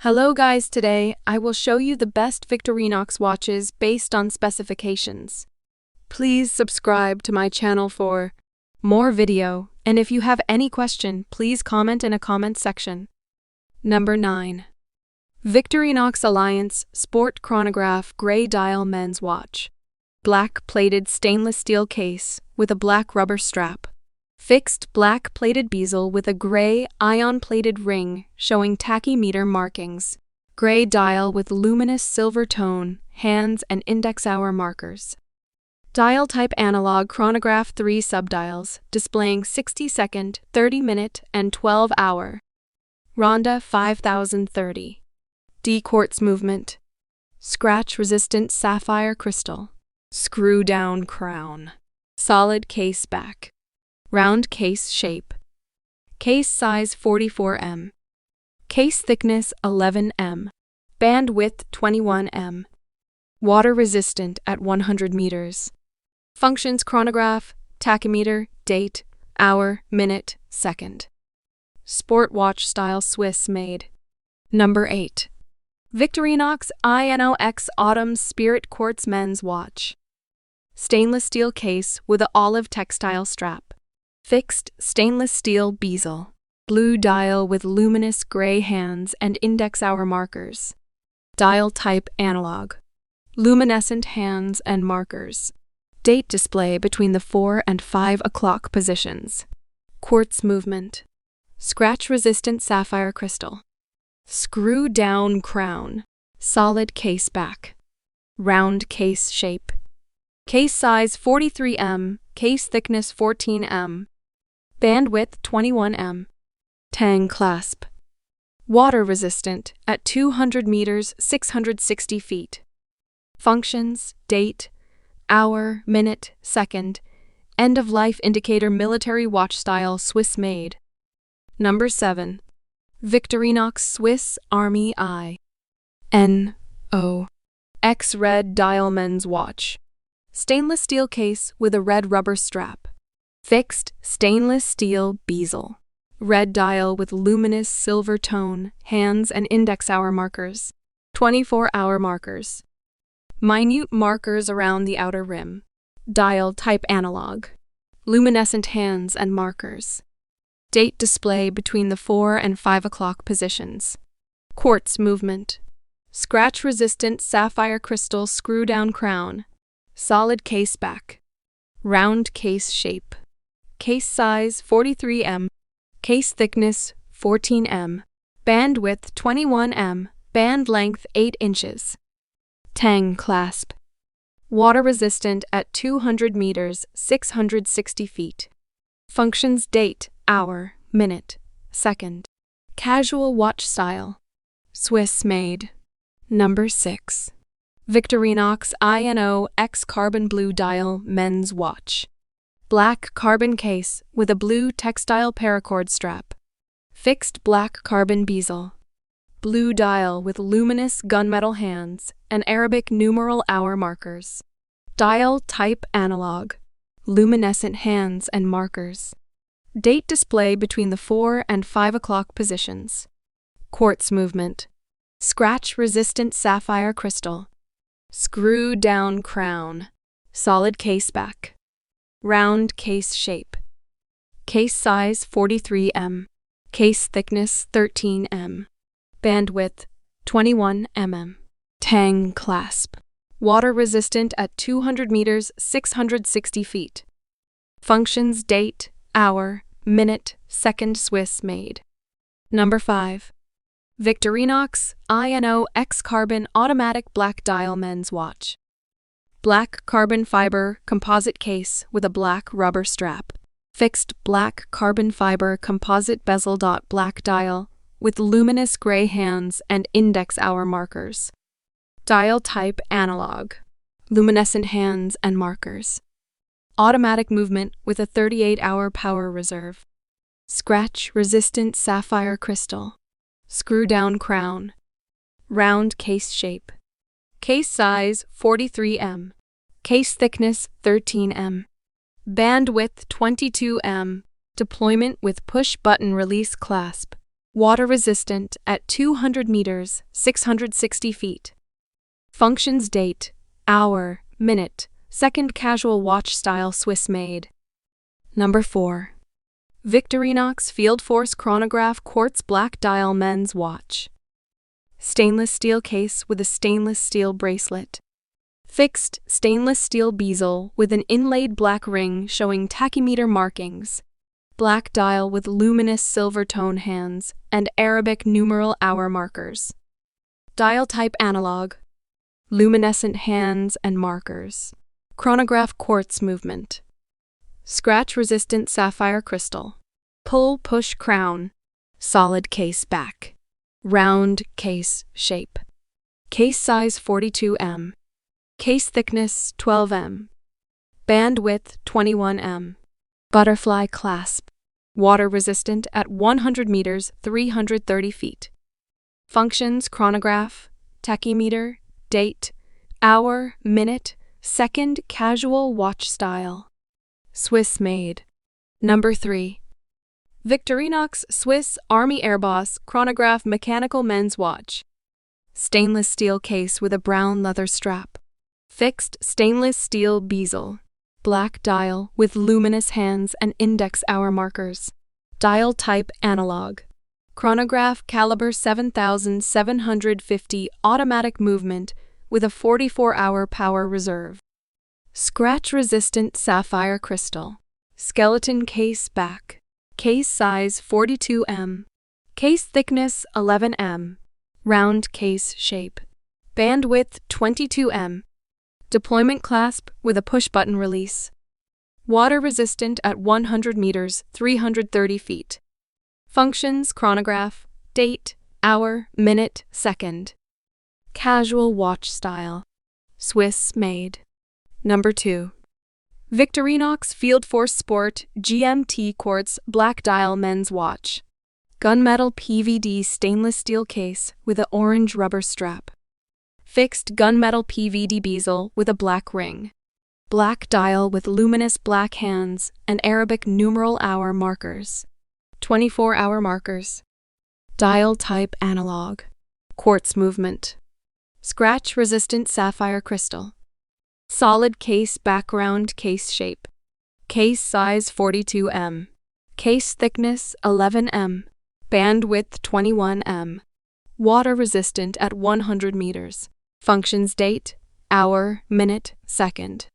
Hello guys, today I will show you the best Victorinox watches based on specifications. Please subscribe to my channel for more video, and if you have any question, please comment in a comment section. Number 9. Victorinox Alliance Sport Chronograph Grey Dial Men's Watch. Black plated stainless steel case with a black rubber strap. Fixed black plated bezel with a gray ion plated ring showing tachymeter markings. Gray dial with luminous silver tone, hands and index hour markers. Dial type analog chronograph 3 subdials displaying 60-second, 30-minute, and 12-hour. Ronda 5030. D quartz movement. Scratch resistant sapphire crystal. Screw down crown. Solid case back. Round case shape. Case size 44 m. Case thickness 11 m. Band width 21 m. Water resistant at 100 meters. Functions chronograph, tachymeter, date, hour, minute, second. Sport watch style Swiss made. Number 8. Victorinox I.N.O.X Autumn Spirit Quartz Men's Watch. Stainless steel case with an olive textile strap. Fixed stainless steel bezel. Blue dial with luminous gray hands and index hour markers. Dial type analog. Luminescent hands and markers. Date display between the 4 and 5 o'clock positions. Quartz movement. Scratch resistant sapphire crystal. Screw down crown. Solid case back. Round case shape. Case size 43 m. Case thickness 14 m. Band width 21 m. Tang clasp. Water resistant at 200 meters 660 feet. Functions, date, hour, minute, second. End of life indicator military watch style Swiss made. Number 7. Victorinox Swiss Army I.N.O.X Red Dial Men's Watch. Stainless steel case with a red rubber strap. Fixed stainless steel bezel. Red dial with luminous silver tone, hands and index hour markers. 24-hour markers. Minute markers around the outer rim. Dial type analog. Luminescent hands and markers. Date display between the 4 and 5 o'clock positions. Quartz movement. Scratch resistant sapphire crystal screw down crown. Solid case back. Round case shape. Case size 43 m. Case thickness 14 m. Band width 21 m. Band length 8 inches. Tang clasp. Water resistant at 200 meters 660 feet. Functions date, hour, minute, second. Casual watch style. Swiss made. Number 6. Victorinox I.N.O.X Carbon Blue Dial Men's Watch. Black carbon case with a blue textile paracord strap. Fixed black carbon bezel. Blue dial with luminous gunmetal hands and Arabic numeral hour markers. Dial type analog. Luminescent hands and markers. Date display between the 4 and 5 o'clock positions. Quartz movement. Scratch resistant sapphire crystal. Screw down crown. Solid case back. Round case shape. Case size 43 m. Case thickness 13 m. Band width 21 mm. Tang clasp. Water resistant at 200 meters 660 feet. Functions date, hour, minute, second Swiss made. Number 5. Victorinox I.N.O.X Carbon Automatic Black Dial Men's Watch. Black carbon fiber composite case with a black rubber strap. Fixed black carbon fiber composite bezel. Black dial with luminous gray hands and index hour markers. Dial type analog. Luminescent hands and markers. Automatic movement with a 38-hour power reserve. Scratch resistant sapphire crystal. Screw down crown. Round case shape. Case size 43 m. Case thickness 13 m. Band width 22 m. Deployment with push button release clasp. Water resistant at 200 meters, 660 feet. Functions: date, hour, minute, second. Casual watch style, Swiss made. Number 4. Victorinox FieldForce Chronograph Quartz Black Dial Men's Watch. Stainless steel case with a stainless steel bracelet. Fixed stainless steel bezel with an inlaid black ring showing tachymeter markings. Black dial with luminous silver tone hands and Arabic numeral hour markers. Dial type analog. Luminescent hands and markers. Chronograph quartz movement. Scratch-resistant sapphire crystal. Pull-push crown. Solid case back. Round case shape. Case size 42 m. Case thickness 12 m. Band width 21 m. Butterfly clasp. Water resistant at 100 meters, 330 feet. Functions: chronograph, tachymeter, date, hour, minute, second. Casual watch style. Swiss made. Number 3. Victorinox Swiss Army AirBoss Chronograph Mechanical Men's Watch. Stainless steel case with a brown leather strap. Fixed stainless steel bezel. Black dial with luminous hands and index hour markers. Dial type analog. Chronograph caliber 7750 automatic movement with a 44-hour power reserve. Scratch-resistant sapphire crystal. Skeleton case back. Case size 42 m. Case thickness 11 m. Round case shape. Band width 22 m. Deployment clasp with a push-button release. Water resistant at 100 meters, 330 feet. Functions: chronograph, date, hour, minute, second. Casual watch style. Swiss made. Number 2. Victorinox FieldForce Sport GMT Quartz Black Dial Men's Watch. Gunmetal PVD stainless steel case with an orange rubber strap. Fixed gunmetal PVD bezel with a black ring. Black dial with luminous black hands and Arabic numeral hour markers. 24-hour markers. Dial type analog. Quartz movement. Scratch-resistant sapphire crystal. Solid case background case shape. Case size 42 m. Case thickness 11 m. Band width 21 m. Water resistant at 100 meters. Functions: date, hour, minute, second.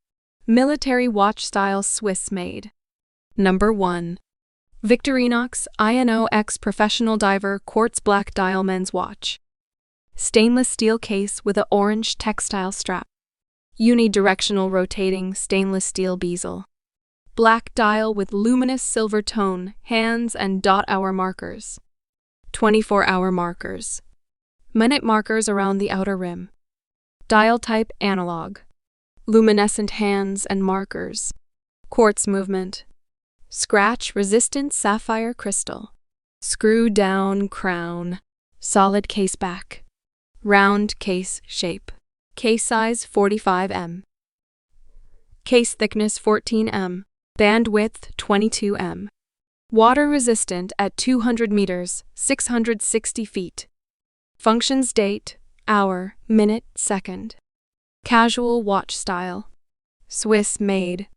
Military watch style, Swiss made. Number 1. Victorinox I.N.O.X Professional Diver Quartz Black Dial Men's Watch. Stainless steel case with an orange textile strap. Unidirectional rotating stainless steel bezel. Black dial with luminous silver tone, hands and dot hour markers. 24-hour markers. Minute markers around the outer rim. Dial type analog. Luminescent hands and markers. Quartz movement. Scratch-resistant sapphire crystal. Screw-down crown. Solid case back. Round case shape. Case size 45 m. Case thickness 14 m. Band width 22 m. Water resistant at 200 meters, 660 feet. Functions: date, hour, minute, second. Casual watch style. Swiss made.